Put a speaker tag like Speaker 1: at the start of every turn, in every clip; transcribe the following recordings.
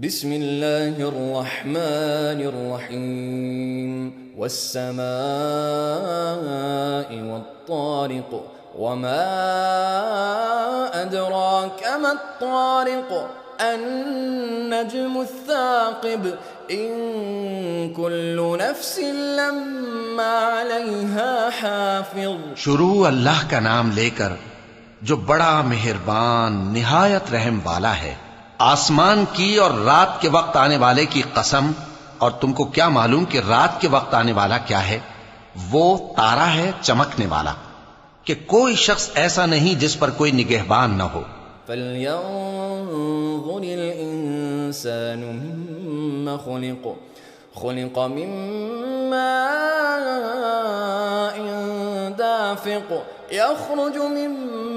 Speaker 1: بسم الله الرحمن الرحيم والسماء والطارق وما أدراك ما الطارق النجم الثاقب إن كل نفس لما عليها حافظ.
Speaker 2: شروع اللہ کا نام لے کر جو بڑا مہربان نہایت رحم والا ہے. آسمان کی اور رات کے وقت آنے والے کی قسم، اور تم کو کیا معلوم کہ رات کے وقت آنے والا کیا ہے؟ وہ تارا ہے چمکنے والا، کہ کوئی شخص ایسا نہیں جس پر کوئی نگہبان نہ ہو.
Speaker 1: فَلْيَنظُرِ الْإِنسَانُ مِمَّ خُلِقَ خُلِقَ مِن مَّاءٍ دَافِقٍ يَخْرُجُ مِن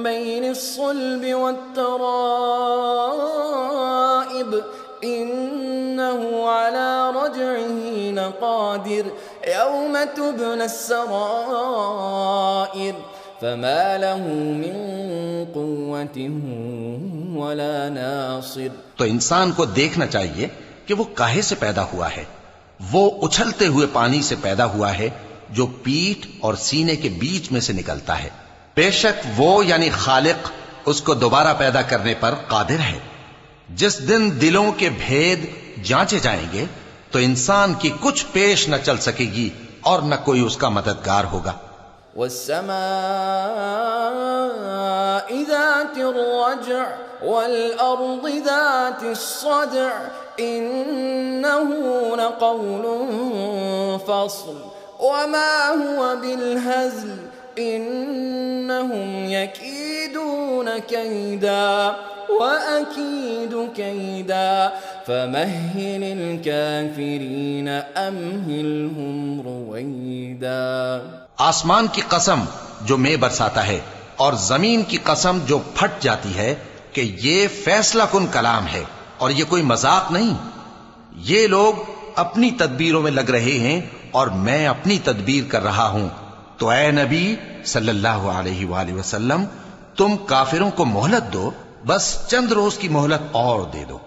Speaker 1: بَيْنِ الصُّلْبِ وَالتَّرَائِبِ إِنَّهُ عَلَى رَجْعِهِ لَقَادِرٌ يَوْمَ تُبْلَى السَّرَائِرُ فما له من قوة ولا ناصر.
Speaker 2: تو انسان کو دیکھنا چاہیے کہ وہ کاہے سے پیدا ہوا ہے. وہ اچھلتے ہوئے پانی سے پیدا ہوا ہے جو پیٹھ اور سینے کے بیچ میں سے نکلتا ہے. بے شک وہ یعنی خالق اس کو دوبارہ پیدا کرنے پر قادر ہے. جس دن دلوں کے بھید جانچے جائیں گے تو انسان کی کچھ پیش نہ چل سکے گی اور نہ کوئی اس کا مددگار ہوگا.
Speaker 1: والسماء ذات الرجع والأرض ذات الصدع إنه لقول فصل وما هو بالهزل إنهم يكيدون كيدا وأكيد كيدا فمهل الكافرين أمهلهم رويدا.
Speaker 2: آسمان کی قسم جو میں برساتا ہے اور زمین کی قسم جو پھٹ جاتی ہے کہ یہ فیصلہ کن کلام ہے اور یہ کوئی مذاق نہیں. یہ لوگ اپنی تدبیروں میں لگ رہے ہیں اور میں اپنی تدبیر کر رہا ہوں. تو اے نبی صلی اللہ علیہ وآلہ وسلم، تم کافروں کو مہلت دو، بس چند روز کی مہلت اور دے دو.